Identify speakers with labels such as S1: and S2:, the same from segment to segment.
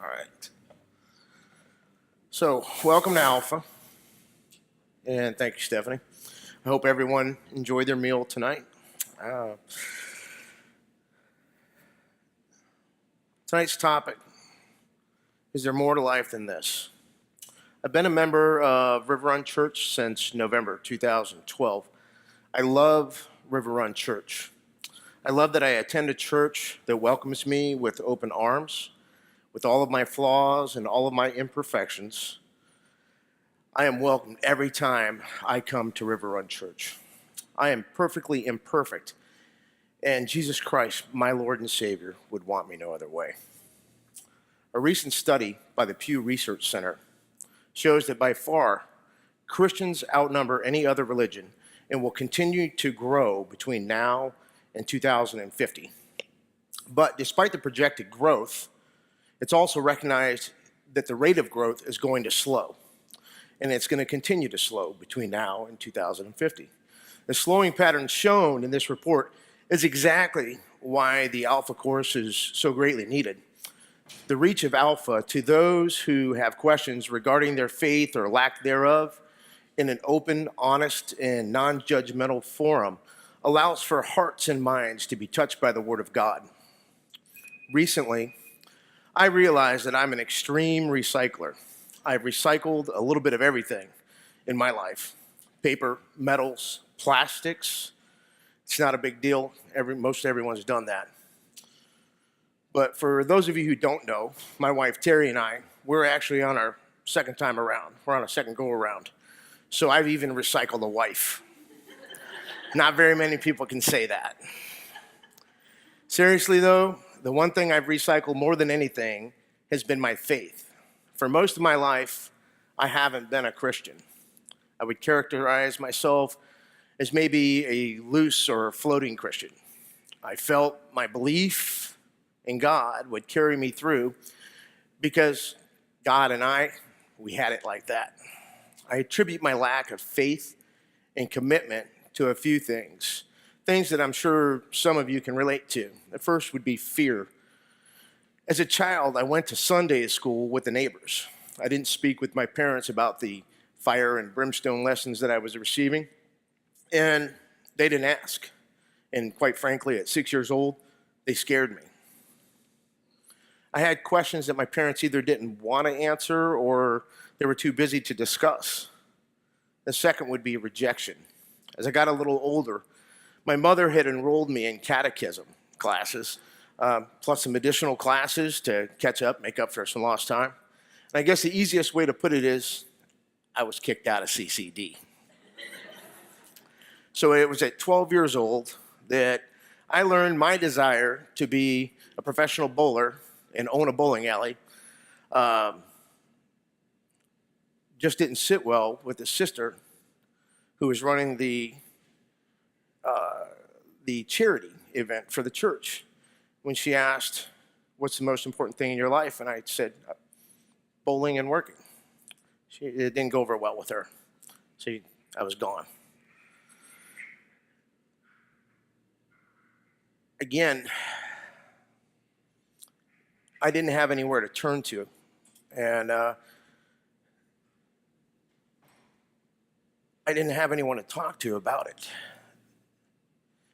S1: All right. So, welcome to Alpha, and thank you, Stephanie. I hope everyone enjoyed their meal tonight. Uh, Tonight's topic is there more to life than this? I've been a member of River Run Church since November 2012. I love River Run Church. I love that I attend a church that welcomes me with open arms, with all of my flaws and all of my imperfections. I am welcomed every time I come to River Run Church. I am perfectly imperfect, and Jesus Christ, my Lord and Savior, would want me no other way. A recent study by the Pew Research Center shows that by far, Christians outnumber any other religion and will continue to grow between now and 2050. But despite the projected growth, it's also recognized that the rate of growth is going to slow, and it's going to continue to slow between now and 2050. The slowing pattern shown in this report is exactly why the Alpha course is so greatly needed. The reach of Alpha to those who have questions regarding their faith or lack thereof in an open, honest, and non-judgmental forum allows for hearts and minds to be touched by the Word of God. Recently, I realized that I'm an extreme recycler. I've recycled a little bit of everything in my life. Paper, metals, plastics. It's not a big deal. Most everyone's done that. But for those of you who don't know, my wife Terry and I, we're actually on our second time around. We're on a second go around. So I've even recycled a wife. Not very many people can say that. Seriously though, the one thing I've recycled more than anything has been my faith. For most of my life, I haven't been a Christian. I would characterize myself as maybe a loose or floating Christian. I felt my belief in God would carry me through because God and we had it like that. I attribute my lack of faith and commitment to a few things that I'm sure some of you can relate to. The first would be fear. As a child, I went to Sunday school with the neighbors. I didn't speak with my parents about the fire and brimstone lessons that I was receiving, and they didn't ask. And quite frankly, at 6 years old, they scared me. I had questions that my parents either didn't want to answer or they were too busy to discuss. The second would be rejection. As I got a little older, my mother had enrolled me in catechism classes, plus some additional classes to catch up, make up for some lost time. And I guess the easiest way to put it is I was kicked out of CCD. So it was at 12 years old that I learned my desire to be a professional bowler and own a bowling alley just didn't sit well with the sister who was running the charity event for the church. When she asked, "What's the most important thing in your life?" and I said, "Bowling and working." It didn't go over well with her, so I was gone. Again, I didn't have anywhere to turn to, and I didn't have anyone to talk to about it.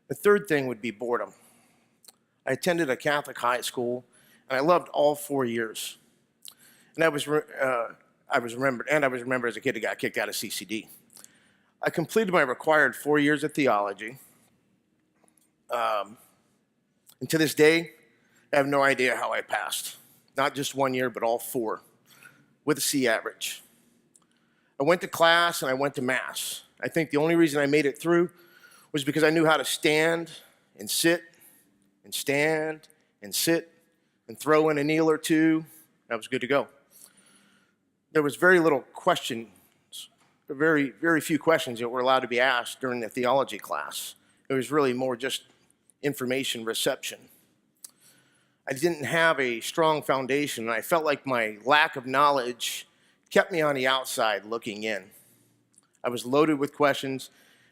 S1: The third thing would be boredom. I attended a Catholic high school, and I loved all 4 years. And I was remembered as a kid who got kicked out of CCD. I completed my required 4 years of theology. And to this day, I have no idea how I passed. Not just 1 year, but all 4, with a C average. I went to class and I went to Mass. I think the only reason I made it through was because I knew how to stand and sit and stand and sit and throw in a kneel or two. I was good to go. There was very little questions, very, very few questions that were allowed to be asked during the theology class. It was really more just information reception. I didn't have a strong foundation, and I felt like my lack of knowledge kept me on the outside looking in. I was loaded with questions,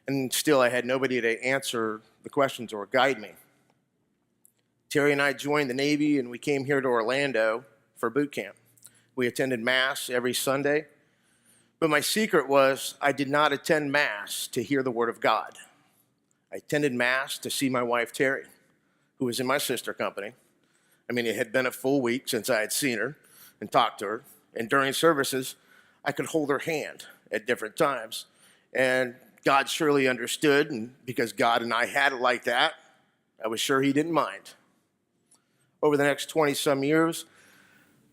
S1: and still I had nobody to answer the questions or guide me. Terry and I joined the Navy, and we came here to Orlando for boot camp. We attended Mass every Sunday, but my secret was I did not attend Mass to hear the Word of God. I attended Mass to see my wife, Terry, who was in my sister company. I mean, it had been a full week since I had seen her and talked to her, and during services, I could hold her hand at different times. And God surely understood, and because God and I had it like that, I was sure he didn't mind. Over the next 20-some years,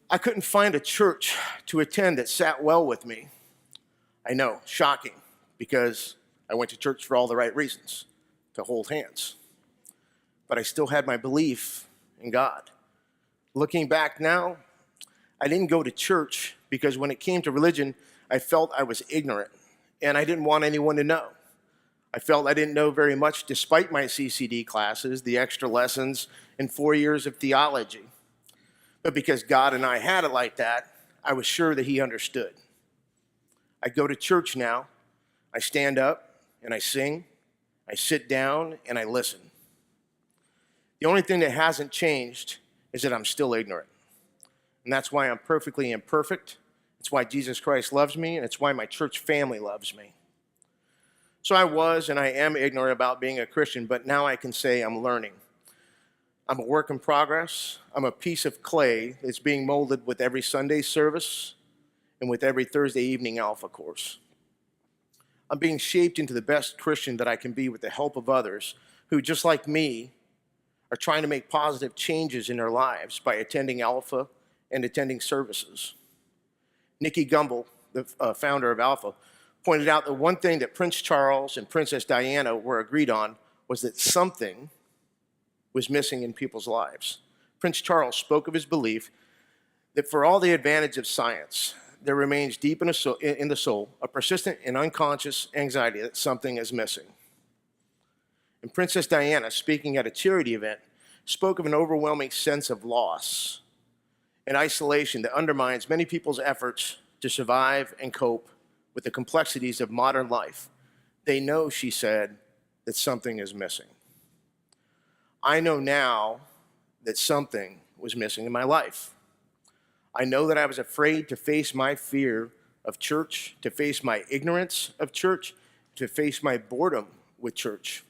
S1: I couldn't find a church to attend that sat well with me. I know, shocking, because I went to church for all the right reasons, to hold hands. But I still had my belief in God. Looking back now, I didn't go to church because when it came to religion, I felt I was ignorant, and I didn't want anyone to know. I felt I didn't know very much despite my CCD classes, the extra lessons, and 4 years of theology. But because God and I had it like that, I was sure that he understood. I go to church now. I stand up and I sing. I sit down and I listen. The only thing that hasn't changed is that I'm still ignorant. And that's why I'm perfectly imperfect. It's why Jesus Christ loves me, and it's why my church family loves me. So I was and I am ignorant about being a Christian, but now I can say I'm learning. I'm a work in progress. I'm a piece of clay that's being molded with every Sunday service and with every Thursday evening Alpha course. I'm being shaped into the best Christian that I can be with the help of others who, just like me, are trying to make positive changes in their lives by attending Alpha and attending services. Nikki Gumbel, the founder of Alpha, pointed out that one thing that Prince Charles and Princess Diana were agreed on was that something was missing in people's lives. Prince Charles spoke of his belief that for all the advantage of science, there remains deep in the soul a persistent and unconscious anxiety that something is missing. And Princess Diana, speaking at a charity event, spoke of an overwhelming sense of loss and isolation that undermines many people's efforts to survive and cope with the complexities of modern life. They know, she said, that something is missing. I know now that something was missing in my life. I know that I was afraid to face my fear of church, to face my ignorance of church, to face my boredom with church.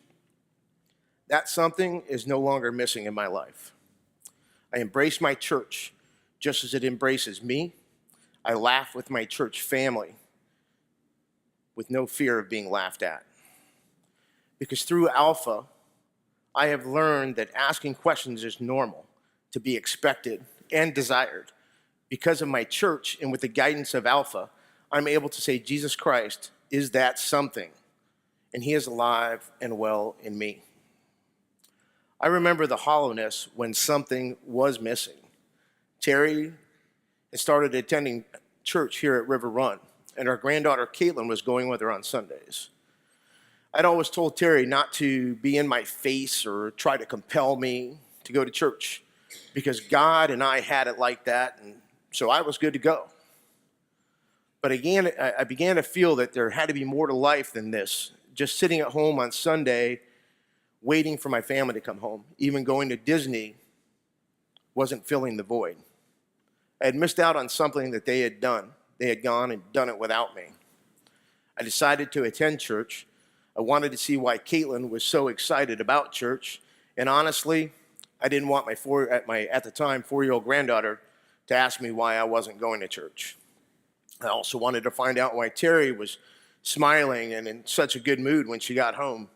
S1: That something is no longer missing in my life. I embrace my church just as it embraces me. I laugh with my church family with no fear of being laughed at. Because through Alpha, I have learned that asking questions is normal, to be expected and desired. Because of my church and with the guidance of Alpha, I'm able to say Jesus Christ is that something, and he is alive and well in me. I remember the hollowness when something was missing. Terry had started attending church here at River Run, and our granddaughter Caitlin was going with her on Sundays. I'd always told Terry not to be in my face or try to compel me to go to church because God and I had it like that, and so I was good to go. But again, I began to feel that there had to be more to life than this. Just sitting at home on Sunday, waiting for my family to come home, even going to Disney, wasn't filling the void. I had missed out on something that they had done. They had gone and done it without me. I decided to attend church. I wanted to see why Caitlin was so excited about church. And honestly, I didn't want my at the time 4-year-old granddaughter to ask me why I wasn't going to church. I also wanted to find out why Terry was smiling and in such a good mood when she got home.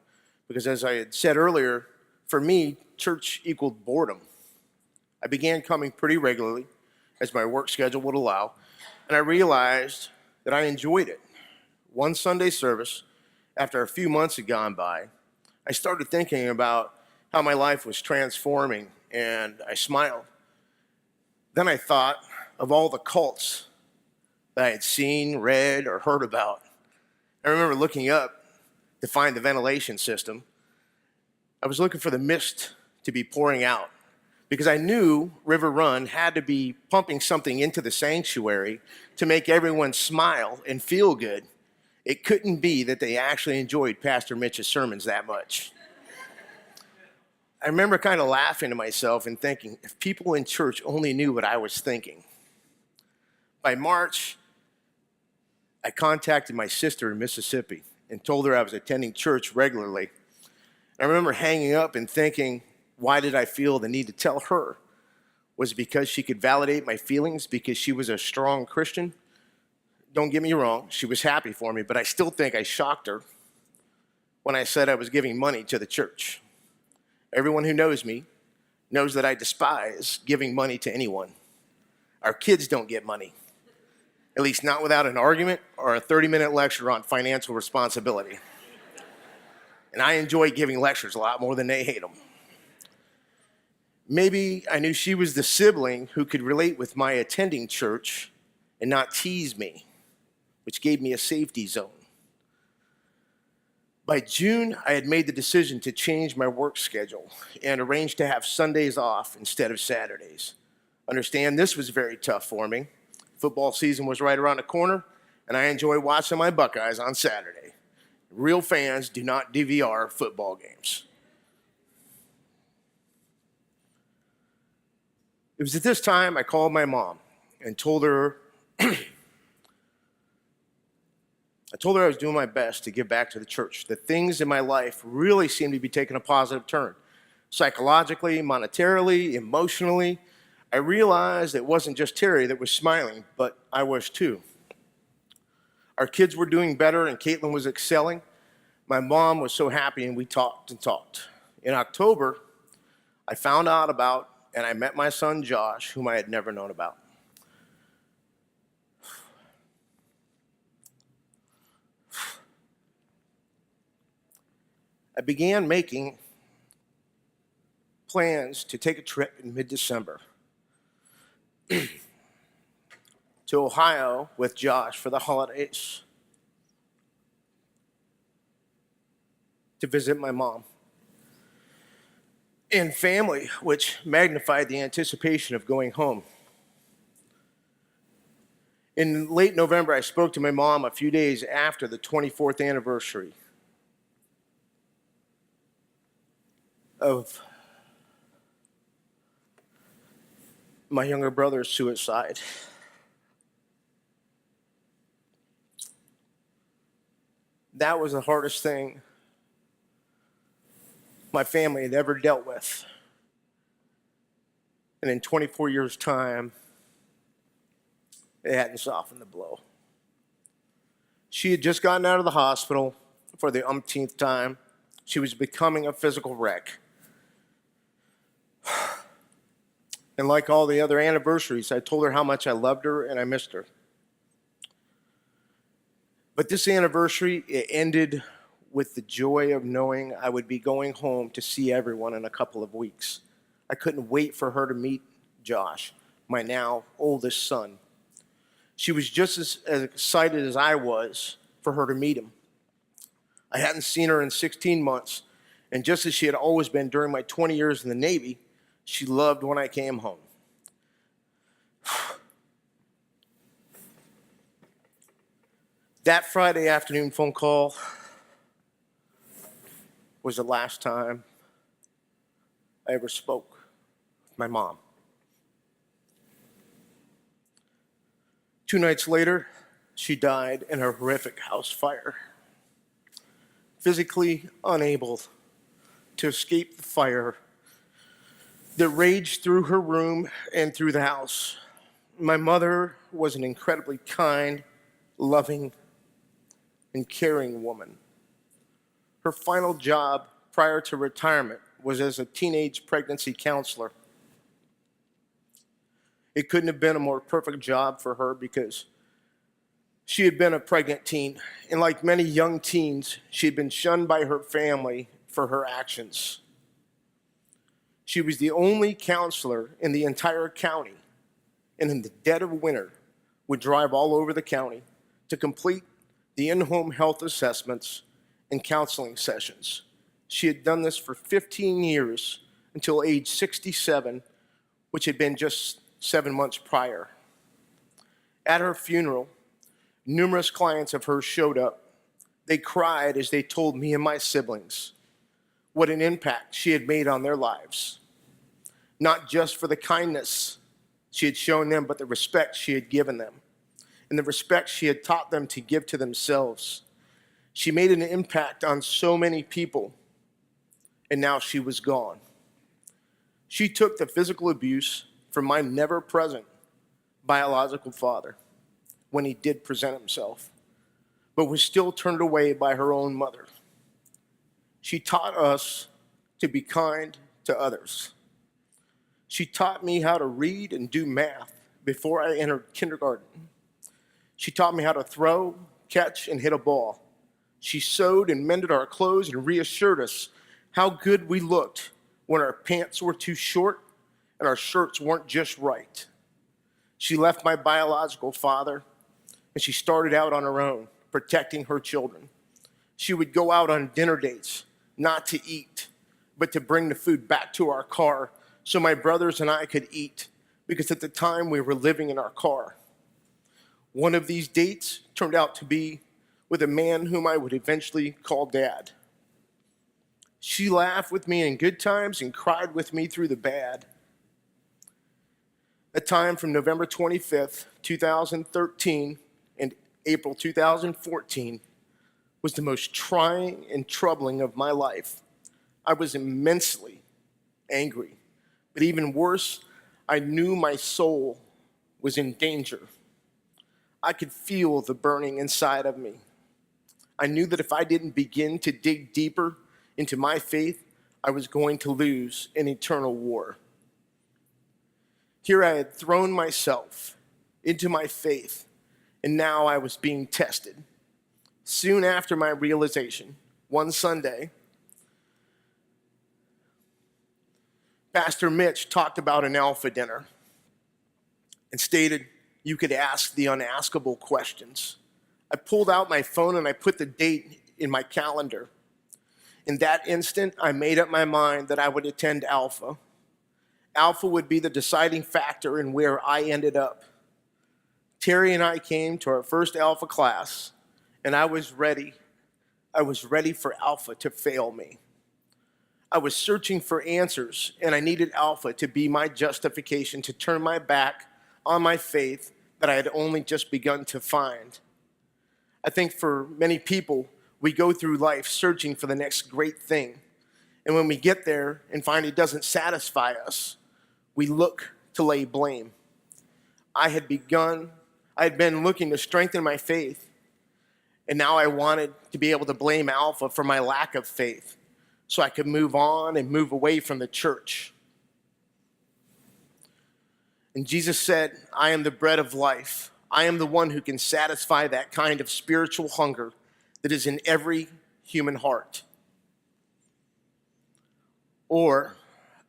S1: Because as I had said earlier, for me, church equaled boredom. I began coming pretty regularly as my work schedule would allow, and I realized that I enjoyed it. One Sunday service, after a few months had gone by, I started thinking about how my life was transforming, and I smiled. Then I thought of all the cults that I had seen, read, or heard about. I remember looking up to find the ventilation system. I was looking for the mist to be pouring out because I knew River Run had to be pumping something into the sanctuary to make everyone smile and feel good. It couldn't be that they actually enjoyed Pastor Mitch's sermons that much. I remember kind of laughing to myself and thinking, if people in church only knew what I was thinking. By March, I contacted my sister in Mississippi and told her I was attending church regularly. I remember hanging up and thinking, why did I feel the need to tell her? Was it because she could validate my feelings because she was a strong Christian? Don't get me wrong, she was happy for me, but I still think I shocked her when I said I was giving money to the church. Everyone who knows me knows that I despise giving money to anyone. Our kids don't get money, at least not without an argument or a 30-minute lecture on financial responsibility. And I enjoy giving lectures a lot more than they hate them. Maybe I knew she was the sibling who could relate with my attending church and not tease me, which gave me a safety zone. By June, I had made the decision to change my work schedule and arranged to have Sundays off instead of Saturdays. Understand, this was very tough for me. Football season was right around the corner, and I enjoy watching my Buckeyes on Saturday. Real fans do not DVR football games. It was at this time I called my mom and told her I was doing my best to give back to the church. That things in my life really seemed to be taking a positive turn. Psychologically, monetarily, emotionally. I realized it wasn't just Terry that was smiling, but I was too. Our kids were doing better and Caitlin was excelling. My mom was so happy and we talked and talked. In October, I found out about and I met my son Josh, whom I had never known about. I began making plans to take a trip in mid-December to Ohio with Josh for the holidays to visit my mom and family, which magnified the anticipation of going home. In late November, I spoke to my mom a few days after the 24th anniversary of my younger brother's suicide. That was the hardest thing my family had ever dealt with. And in 24 years' time, it hadn't softened the blow. She had just gotten out of the hospital for the umpteenth time. She was becoming a physical wreck. And like all the other anniversaries, I told her how much I loved her and I missed her. But this anniversary, it ended with the joy of knowing I would be going home to see everyone in a couple of weeks. I couldn't wait for her to meet Josh, my now oldest son. She was just as excited as I was for her to meet him. I hadn't seen her in 16 months, and just as she had always been during my 20 years in the Navy, she loved when I came home. That Friday afternoon phone call was the last time I ever spoke with my mom. 2 nights later, she died in a horrific house fire. Physically unable to escape the fire that raged through her room and through the house. My mother was an incredibly kind, loving, and caring woman. Her final job prior to retirement was as a teenage pregnancy counselor. It couldn't have been a more perfect job for her because she had been a pregnant teen, and like many young teens, she had been shunned by her family for her actions. She was the only counselor in the entire county, and in the dead of winter, would drive all over the county to complete the in-home health assessments and counseling sessions. She had done this for 15 years until age 67, which had been just 7 months prior. At her funeral, numerous clients of hers showed up. They cried as they told me and my siblings, what an impact she had made on their lives, not just for the kindness she had shown them, but the respect she had given them and the respect she had taught them to give to themselves. She made an impact on so many people, and now she was gone. She took the physical abuse from my never-present biological father when he did present himself, but was still turned away by her own mother. She taught us to be kind to others. She taught me how to read and do math before I entered kindergarten. She taught me how to throw, catch, and hit a ball. She sewed and mended our clothes and reassured us how good we looked when our pants were too short and our shirts weren't just right. She left my biological father and she started out on her own, protecting her children. She would go out on dinner dates, not to eat, but to bring the food back to our car so my brothers and I could eat, because at the time we were living in our car. One of these dates turned out to be with a man whom I would eventually call Dad. She laughed with me in good times and cried with me through the bad. A time from November 25th, 2013 and April 2014 was the most trying and troubling of my life. I was immensely angry, but even worse, I knew my soul was in danger. I could feel the burning inside of me. I knew that if I didn't begin to dig deeper into my faith, I was going to lose an eternal war. Here I had thrown myself into my faith, and now I was being tested. Soon after my realization, one Sunday, Pastor Mitch talked about an alpha dinner and stated you could ask the unaskable questions. I pulled out my phone and I put the date in my calendar. In that instant, I made up my mind that I would attend Alpha. Alpha would be the deciding factor in where I ended up. Terry and I came to our first Alpha class, and I was ready. I was ready for Alpha to fail me. I was searching for answers, and I needed Alpha to be my justification to turn my back on my faith that I had only just begun to find. I think for many people, we go through life searching for the next great thing. And when we get there and find it doesn't satisfy us, we look to lay blame. I had been looking to strengthen my faith, and now I wanted to be able to blame Alpha for my lack of faith so I could move on and move away from the church. And Jesus said, I am the bread of life. I am the one who can satisfy that kind of spiritual hunger that is in every human heart. Or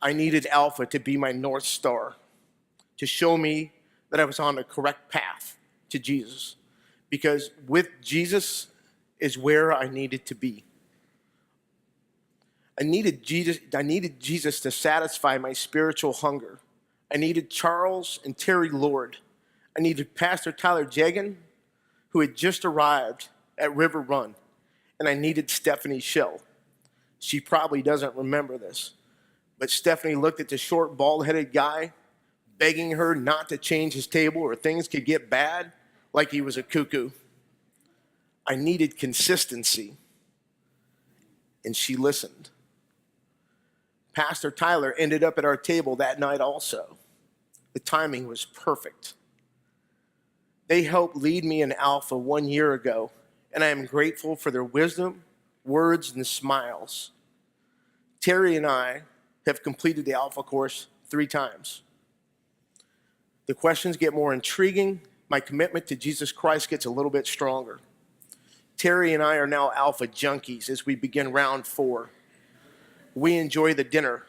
S1: I needed Alpha to be my North Star, to show me that I was on the correct path to Jesus. Because with Jesus is where I needed to be. I needed Jesus to satisfy my spiritual hunger. I needed Charles and Terry Lord. I needed Pastor Tyler Jagan, who had just arrived at River Run. And I needed Stephanie Shell. She probably doesn't remember this, but Stephanie looked at the short, bald-headed guy, begging her not to change his table or things could get bad, like he was a cuckoo. I needed consistency, and she listened. Pastor Tyler ended up at our table that night also. The timing was perfect. They helped lead me in Alpha 1 year ago, and I am grateful for their wisdom, words, and smiles. Terry and I have completed the Alpha course 3 times. The questions get more intriguing. My commitment to Jesus Christ gets a little bit stronger. Terry and I are now Alpha junkies as we begin round 4. We enjoy the dinner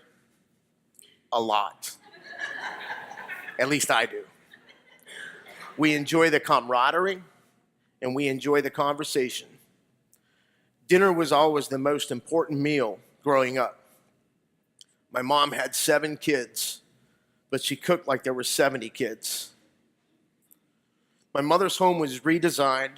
S1: a lot. At least I do. We enjoy the camaraderie, and we enjoy the conversation. Dinner was always the most important meal growing up. My mom had 7 kids, but she cooked like there were 70 kids. My mother's home was redesigned.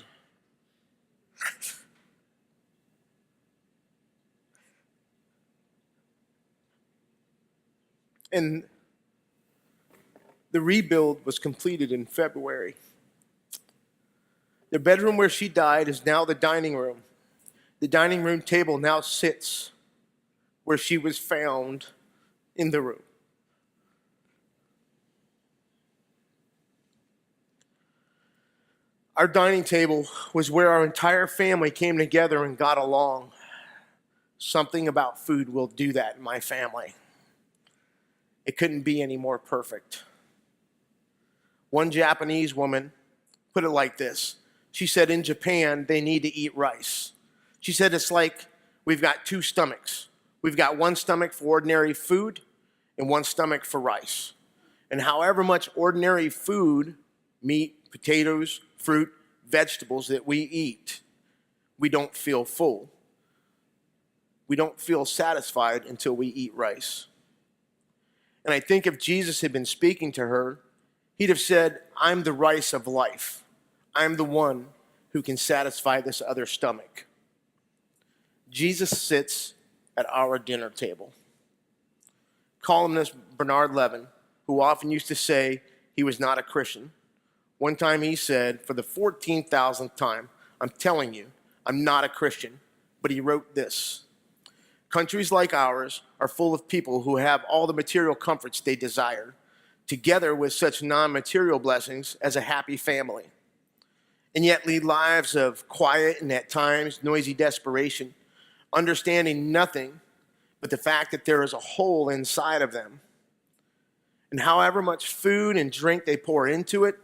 S1: And the rebuild was completed in February. The bedroom where she died is now the dining room. The dining room table now sits where she was found in the room. Our dining table was where our entire family came together and got along. Something about food will do that in my family. It couldn't be any more perfect. One Japanese woman put it like this. She said, in Japan, they need to eat rice. She said, it's like we've got two stomachs. We've got one stomach for ordinary food and one stomach for rice. And however much ordinary food, meat, potatoes, fruit, vegetables that we eat, we don't feel full. We don't feel satisfied until we eat rice. And I think if Jesus had been speaking to her, he'd have said, I'm the rice of life. I'm the one who can satisfy this other stomach. Jesus sits at our dinner table. Columnist Bernard Levin, who often used to say he was not a Christian, one time he said, for the 14,000th time, I'm telling you, I'm not a Christian. But he wrote this: countries like ours are full of people who have all the material comforts they desire, together with such non-material blessings as a happy family, and yet lead lives of quiet and at times noisy desperation, understanding nothing but the fact that there is a hole inside of them. And however much food and drink they pour into it,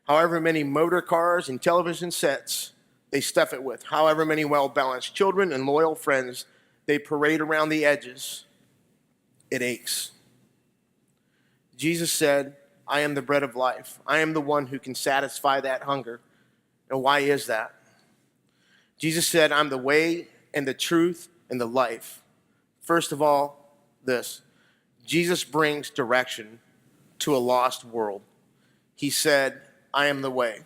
S1: however many motor cars and television sets they stuff it with, however many well-balanced children and loyal friends they parade around the edges, it aches. Jesus said, I am the bread of life. I am the one who can satisfy that hunger. And why is that? Jesus said, I'm the way and the truth and the life. First of all, this. Jesus brings direction to a lost world. He said, I am the way.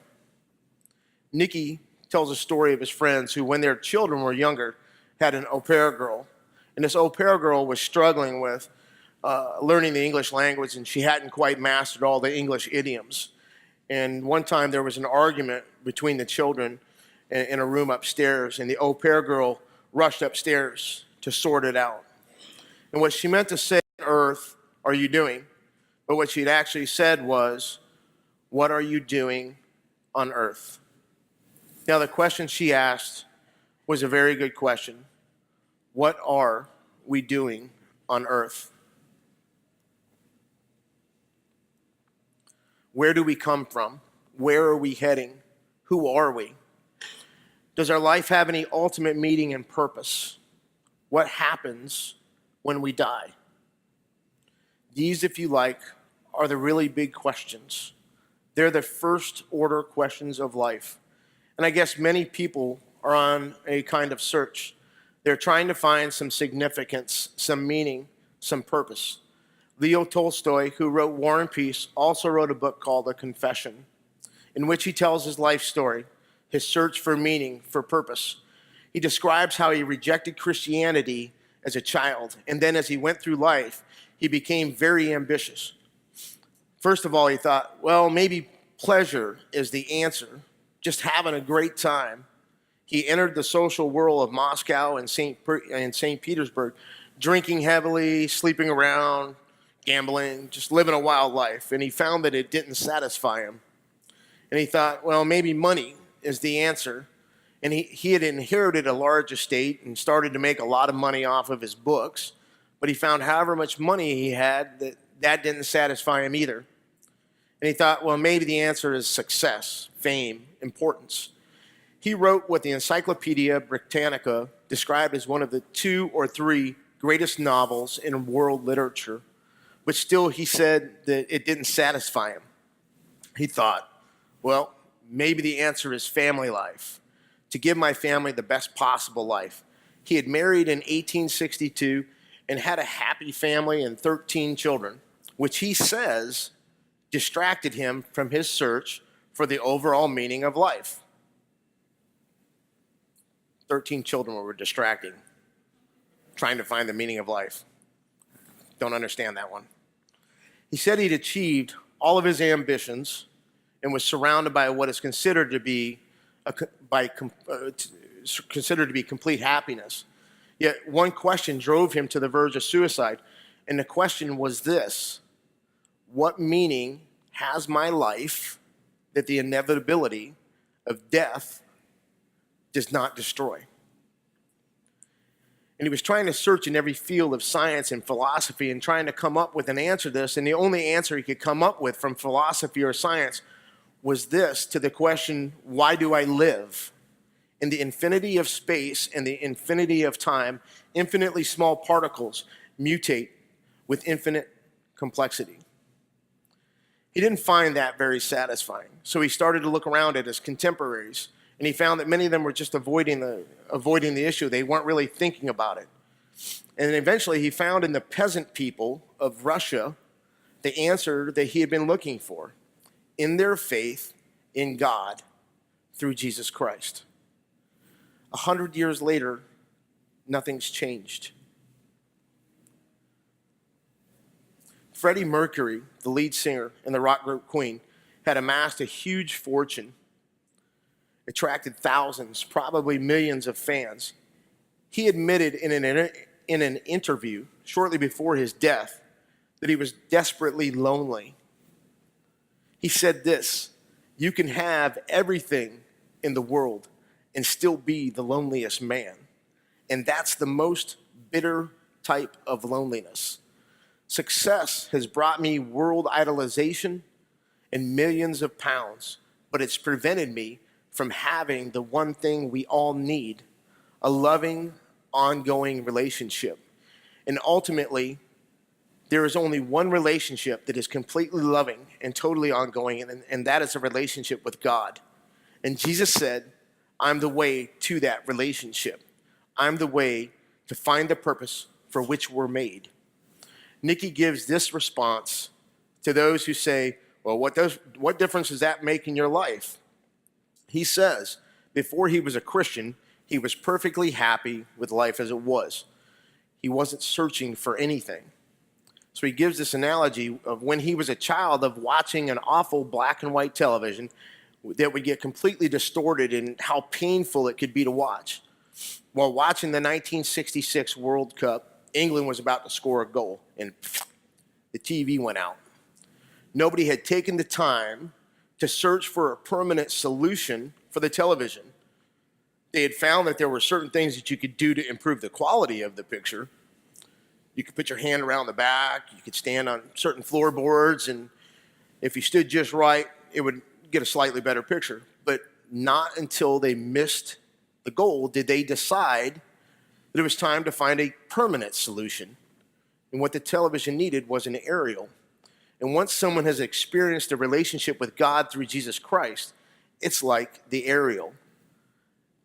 S1: Nicky tells a story of his friends who, when their children were younger, had an au pair girl. And this au pair girl was struggling with learning the English language, and she hadn't quite mastered all the English idioms. And one time there was an argument between the children in a room upstairs, and the au pair girl rushed upstairs to sort it out. And what she meant to say on earth, are you doing? But what she'd actually said was, what are you doing on earth? Now, the question she asked was a very good question. What are we doing on earth? Where do we come from? Where are we heading? Who are we? Does our life have any ultimate meaning and purpose? What happens when we die? These, if you like, are the really big questions. They're the first order questions of life. And I guess many people are on a kind of search. They're trying to find some significance, some meaning, some purpose. Leo Tolstoy, who wrote War and Peace, also wrote a book called A Confession, in which he tells his life story, his search for meaning, for purpose. He describes how he rejected Christianity as a child, and then as he went through life, he became very ambitious. First of all, he thought, well, maybe pleasure is the answer, just having a great time. He entered the social world of Moscow and St. Petersburg, drinking heavily, sleeping around, gambling, just living a wild life. And he found that it didn't satisfy him. And he thought, well, maybe money is the answer. And he had inherited a large estate and started to make a lot of money off of his books. But he found however much money he had, that didn't satisfy him either. And he thought, well, maybe the answer is success, fame, importance. He wrote what the Encyclopedia Britannica described as one of the 2 or 3 greatest novels in world literature, but still he said that it didn't satisfy him. He thought, well, maybe the answer is family life, to give my family the best possible life. He had married in 1862 and had a happy family and 13 children, which he says distracted him from his search for the overall meaning of life. 13 children were distracting, trying to find the meaning of life. Don't understand that one. He said he'd achieved all of his ambitions and was surrounded by what is considered to be complete happiness. Yet one question drove him to the verge of suicide, and the question was this: what meaning has my life that the inevitability of death does not destroy? And he was trying to search in every field of science and philosophy and trying to come up with an answer to this, and the only answer he could come up with from philosophy or science was this to the question, why do I live? In the infinity of space and the infinity of time, infinitely small particles mutate with infinite complexity. He didn't find that very satisfying, so he started to look around at his contemporaries, and he found that many of them were just avoiding the issue. They weren't really thinking about it. And eventually he found in the peasant people of Russia the answer that he had been looking for in their faith in God through Jesus Christ. 100 years later, nothing's changed. Freddie Mercury, the lead singer in the rock group Queen, had amassed a huge fortune, attracted thousands, probably millions of fans. He admitted in an interview shortly before his death that he was desperately lonely. He said this: "You can have everything in the world and still be the loneliest man. And that's the most bitter type of loneliness. Success has brought me world idolization and millions of pounds, but it's prevented me from having the one thing we all need, a loving, ongoing relationship. And ultimately, there is only one relationship that is completely loving and totally ongoing, and that is a relationship with God. And Jesus said, I'm the way to that relationship. I'm the way to find the purpose for which we're made." Nikki gives this response to those who say, well, what difference does that make in your life? He says, before he was a Christian, he was perfectly happy with life as it was. He wasn't searching for anything. So he gives this analogy of when he was a child of watching an awful black and white television that would get completely distorted and how painful it could be to watch. While watching the 1966 World Cup, England was about to score a goal, and the TV went out. Nobody had taken the time to search for a permanent solution for the television. They had found that there were certain things that you could do to improve the quality of the picture. You could put your hand around the back, you could stand on certain floorboards, and if you stood just right, it would get a slightly better picture. But not until they missed the goal did they decide that it was time to find a permanent solution. And what the television needed was an aerial. And once someone has experienced a relationship with God through Jesus Christ, it's like the aerial.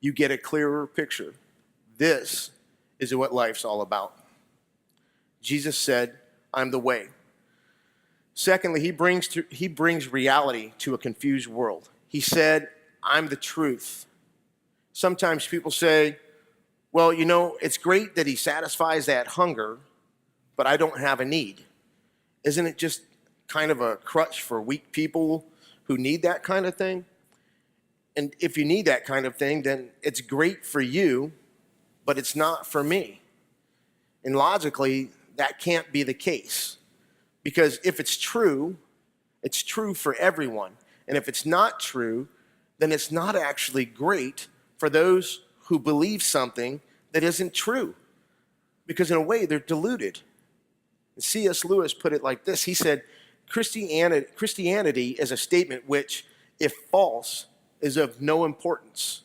S1: You get a clearer picture. This is what life's all about. Jesus said, I'm the way. Secondly, he brings reality to a confused world. He said, I'm the truth. Sometimes people say, well, you know, it's great that he satisfies that hunger, but I don't have a need. Isn't it just kind of a crutch for weak people who need that kind of thing? And if you need that kind of thing, then it's great for you, but it's not for me. And logically, that can't be the case. Because if it's true for everyone. And if it's not true, then it's not actually great for those who believe something that isn't true. Because in a way, they're deluded. And C.S. Lewis put it like this. He said, Christianity is a statement which, if false, is of no importance,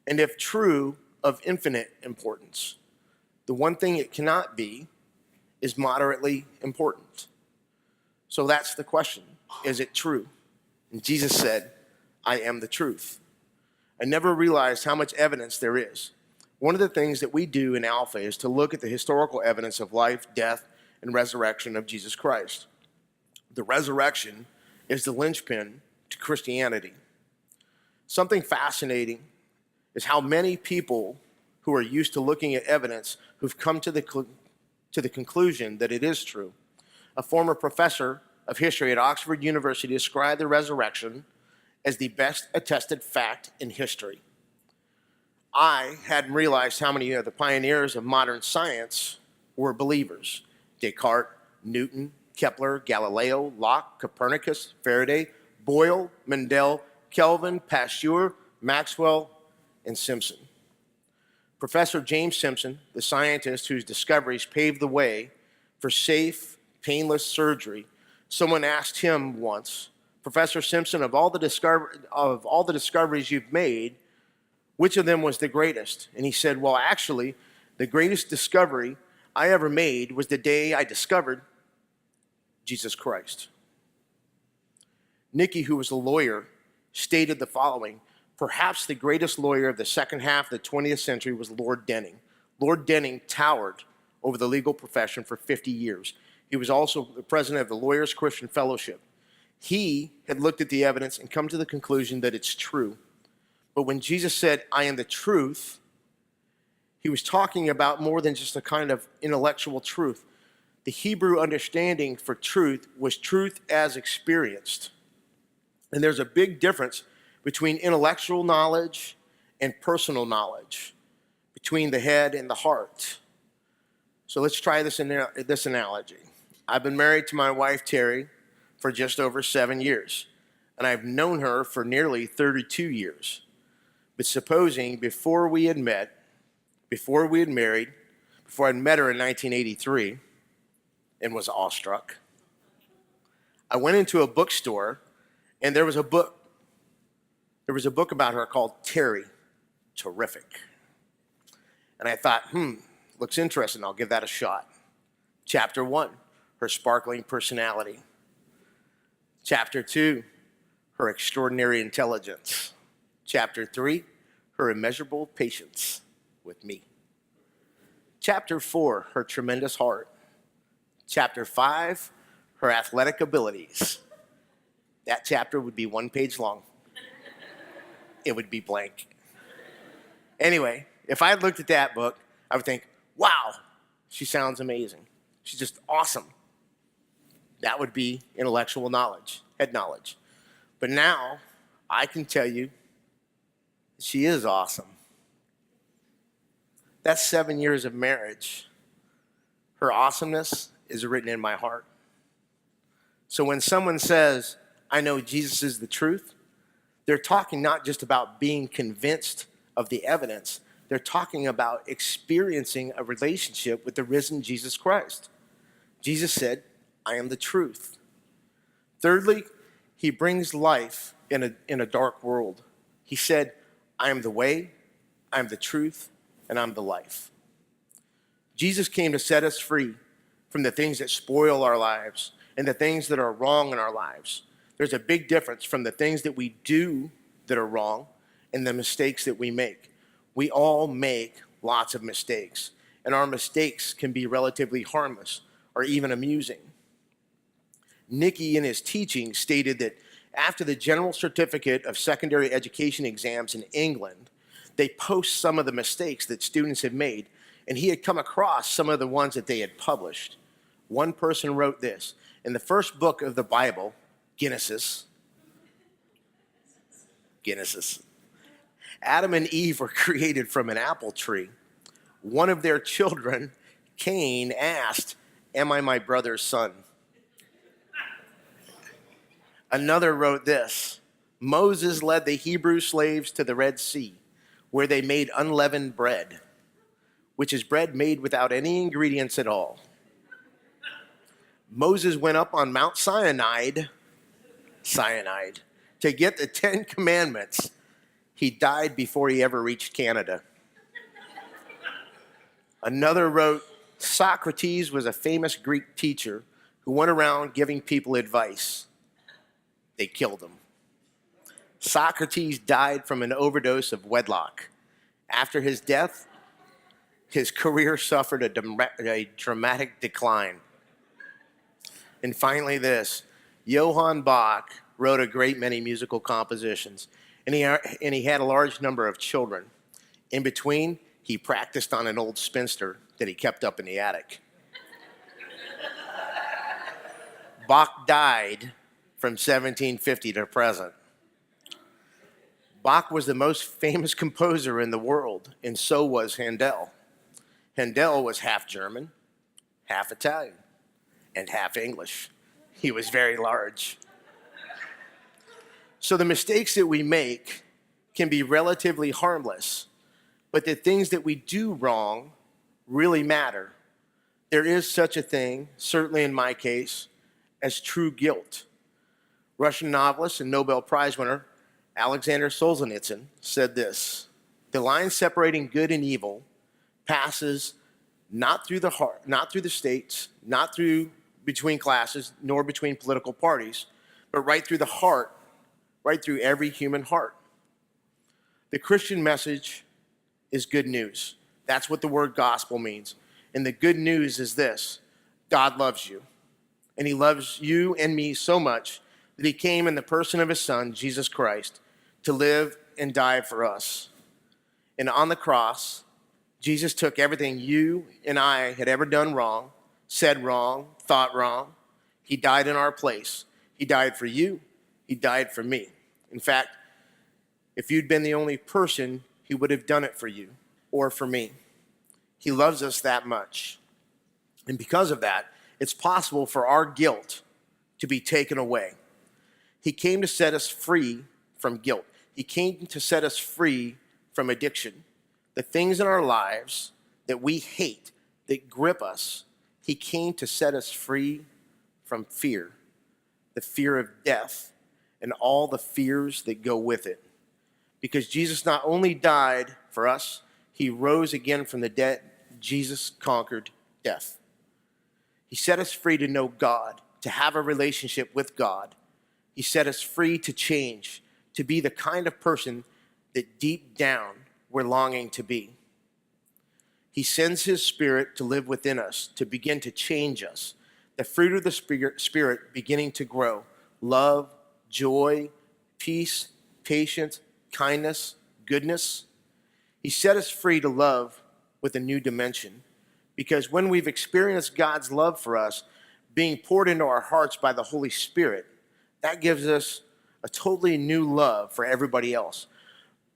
S1: and if true, of infinite importance. The one thing it cannot be is moderately important. So that's the question. Is it true? And Jesus said, I am the truth. I never realized how much evidence there is. One of the things that we do in Alpha is to look at the historical evidence of life, death, and resurrection of Jesus Christ. The resurrection is the linchpin to Christianity. Something fascinating is how many people who are used to looking at evidence who've come to the conclusion that it is true. a former professor of history at Oxford University, described the resurrection as the best attested fact in history. I hadn't realized how many of the pioneers of modern science were believers. Descartes, Newton, Kepler, Galileo, Locke, Copernicus, Faraday, Boyle, Mendel, Kelvin, Pasteur, Maxwell, and Simpson. Professor James Simpson, the scientist whose discoveries paved the way for safe, painless surgery, someone asked him once, Professor Simpson, of all the discoveries you've made, which of them was the greatest? And he said, well, actually, the greatest discovery I ever made was the day I discovered Jesus Christ. Nicky, who was a lawyer, stated the following: perhaps the greatest lawyer of the second half of the 20th century was Lord Denning. Lord Denning towered over the legal profession for 50 years. He was also the president of the Lawyers Christian Fellowship. He had looked at the evidence and come to the conclusion that it's true. But when Jesus said, I am the truth, he was talking about more than just a kind of intellectual truth. The Hebrew understanding for truth was truth as experienced. And there's a big difference between intellectual knowledge and personal knowledge, between the head and the heart. So let's try this analogy. I've been married to my wife, Terry, for just over 7 years, and I've known her for nearly 32 years. But supposing before I'd met her in 1983 and was awestruck, I went into a bookstore and there was a book about her called Terry. Terrific. And I thought, looks interesting. I'll give that a shot. Chapter 1, her sparkling personality. Chapter 2, her extraordinary intelligence. Chapter 3, her immeasurable patience with me. Chapter 4, her tremendous heart. Chapter 5, her athletic abilities. That chapter would be 1 page long. It would be blank. Anyway, if I had looked at that book, I would think, wow, she sounds amazing. She's just awesome. That would be intellectual knowledge, head knowledge. But now I can tell you she is awesome. That's 7 years of marriage. Her awesomeness is written in my heart. So when someone says, I know Jesus is the truth, they're talking not just about being convinced of the evidence, they're talking about experiencing a relationship with the risen Jesus Christ. Jesus said, I am the truth. Thirdly, he brings life in a dark world. He said, I am the way, I am the truth, and I'm the life. Jesus came to set us free from the things that spoil our lives and the things that are wrong in our lives. There's a big difference from the things that we do that are wrong and the mistakes that we make. We all make lots of mistakes, and our mistakes can be relatively harmless or even amusing. Nicky, in his teaching, stated that after the General Certificate of Secondary Education exams in England, they post some of the mistakes that students had made, and he had come across some of the ones that they had published. One person wrote this: in the first book of the Bible, Genesis, Adam and Eve were created from an apple tree. One of their children, Cain, asked, am I my brother's son? Another wrote this: Moses led the Hebrew slaves to the Red Sea, where they made unleavened bread, which is bread made without any ingredients at all. Moses went up on Mount Sinai to get the 10 Commandments. He died before he ever reached Canada. Another wrote, Socrates was a famous Greek teacher who went around giving people advice. They killed him. Socrates died from an overdose of wedlock. After his death, his career suffered a dramatic decline. And finally this: Johann Bach wrote a great many musical compositions, and he had a large number of children. In between, he practiced on an old spinster that he kept up in the attic. Bach died from 1750 to present. Bach was the most famous composer in the world, and so was Handel. Handel was half German, half Italian, and half English. He was very large. So the mistakes that we make can be relatively harmless, but the things that we do wrong really matter. There is such a thing, certainly in my case, as true guilt. Russian novelist and Nobel Prize winner Alexander Solzhenitsyn said this: "The line separating good and evil passes not through the heart, not through the states, not through between classes, nor between political parties, but right through the heart, right through every human heart." The Christian message is good news. That's what the word gospel means. And the good news is this: God loves you. And he loves you and me so much that he came in the person of his son, Jesus Christ, to live and die for us. And on the cross, Jesus took everything you and I had ever done wrong, said wrong, thought wrong. He died in our place. He died for you. He died for me. In fact, if you'd been the only person, he would have done it for you or for me. He loves us that much. And because of that, it's possible for our guilt to be taken away. He came to set us free from guilt. He came to set us free from addiction. The things in our lives that we hate, that grip us, he came to set us free from fear, the fear of death, and all the fears that go with it. Because Jesus not only died for us, he rose again from the dead. Jesus conquered death. He set us free to know God, to have a relationship with God. He set us free to change, to be the kind of person that deep down we're longing to be. He sends his Spirit to live within us, to begin to change us. The fruit of the Spirit beginning to grow: love, joy, peace, patience, kindness, goodness. He set us free to love with a new dimension, because when we've experienced God's love for us being poured into our hearts by the Holy Spirit, that gives us a totally new love for everybody else,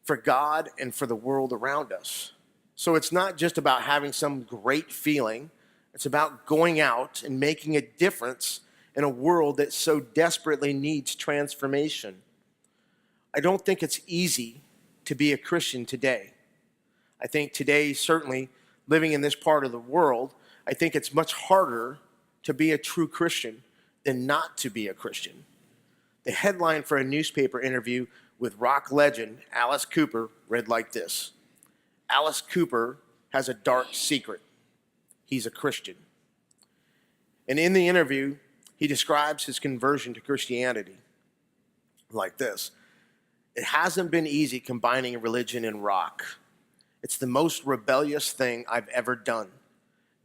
S1: for God and for the world around us. So it's not just about having some great feeling. It's about going out and making a difference in a world that so desperately needs transformation. I don't think it's easy to be a Christian today. I think today, certainly living in this part of the world, I think it's much harder to be a true Christian than not to be a Christian. The headline for a newspaper interview with rock legend Alice Cooper read like this: "Alice Cooper has a dark secret. He's a Christian." And in the interview, he describes his conversion to Christianity like this: "It hasn't been easy combining religion and rock. It's the most rebellious thing I've ever done.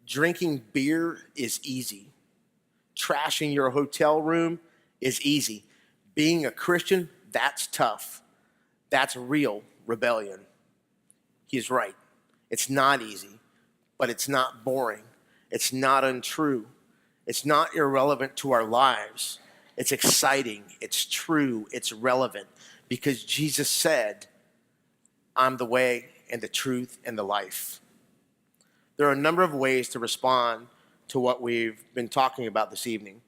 S1: Drinking beer is easy. Trashing your hotel room is easy. Being a Christian, that's tough. That's real rebellion." He's right. It's not easy, but it's not boring. It's not untrue. It's not irrelevant to our lives. It's exciting. It's true. It's relevant, because Jesus said, "I'm the way and the truth and the life." There are a number of ways to respond to what we've been talking about this evening.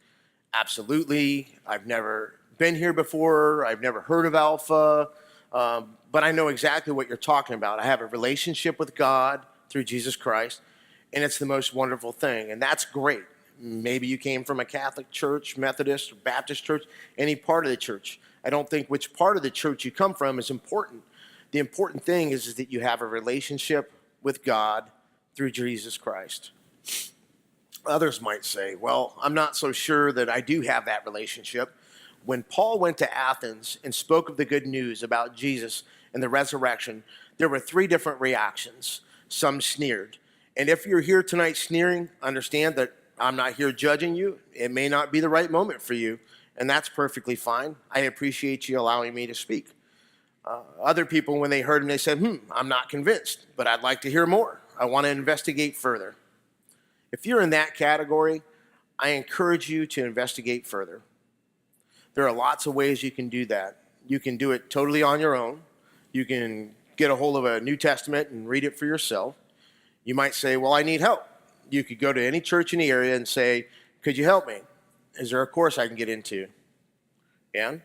S1: Absolutely, I've never been here before. I've never heard of Alpha, but I know exactly what you're talking about. I have a relationship with God through Jesus Christ, and it's the most wonderful thing, and that's great. Maybe you came from a Catholic church, Methodist, or Baptist church, any part of the church. I don't think which part of the church you come from is important. The important thing is that you have a relationship with God through Jesus Christ. Others might say, well, I'm not so sure that I do have that relationship. When Paul went to Athens and spoke of the good news about Jesus and the resurrection, there were 3 different reactions. Some sneered. And if you're here tonight sneering, understand that I'm not here judging you. It may not be the right moment for you, and that's perfectly fine. I appreciate you allowing me to speak. Other people, when they heard him, they said, I'm not convinced, but I'd like to hear more. I want to investigate further. If you're in that category, I encourage you to investigate further. There are lots of ways you can do that. You can do it totally on your own. You can get a hold of a New Testament and read it for yourself. You might say, well, I need help. You could go to any church in the area and say, could you help me? Is there a course I can get into? And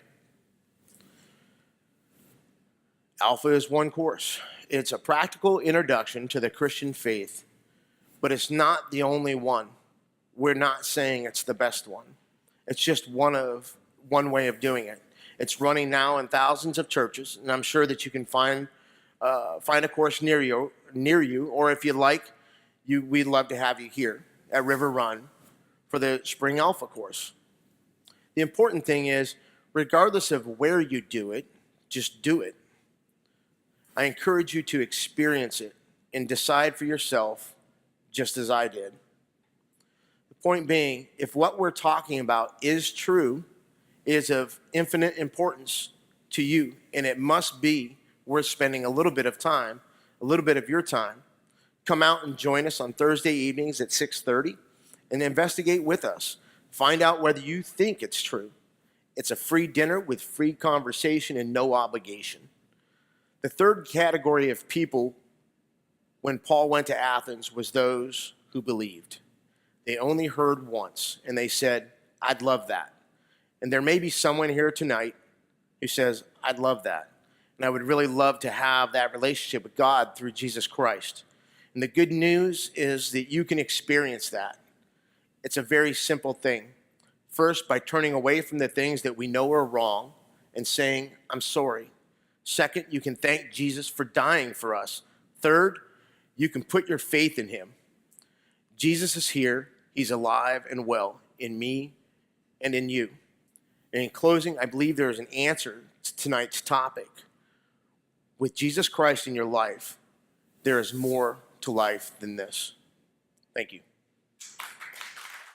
S1: Alpha is one course. It's a practical introduction to the Christian faith, but it's not the only one. We're not saying it's the best one. It's just one way of doing it. It's running now in thousands of churches, and I'm sure that you can find a course near you, or if you like, we'd love to have you here at River Run for the Spring Alpha course. The important thing is, regardless of where you do it, just do it. I encourage you to experience it and decide for yourself, just as I did. The point being, if what we're talking about is true, it is of infinite importance to you, and it must be worth spending a little bit of time, a little bit of your time. Come out and join us on Thursday evenings at 6:30 and investigate with us. Find out whether you think it's true. It's a free dinner with free conversation and no obligation. The third category of people when Paul went to Athens was those who believed. They only heard once, and they said, I'd love that. And there may be someone here tonight who says, I'd love that. And I would really love to have that relationship with God through Jesus Christ. And the good news is that you can experience that. It's a very simple thing. First, by turning away from the things that we know are wrong and saying, I'm sorry. Second, you can thank Jesus for dying for us. Third, you can put your faith in him. Jesus is here. He's alive and well in me and in you. And in closing, I believe there is an answer to tonight's topic. With Jesus Christ in your life, there is more to life than this. Thank you.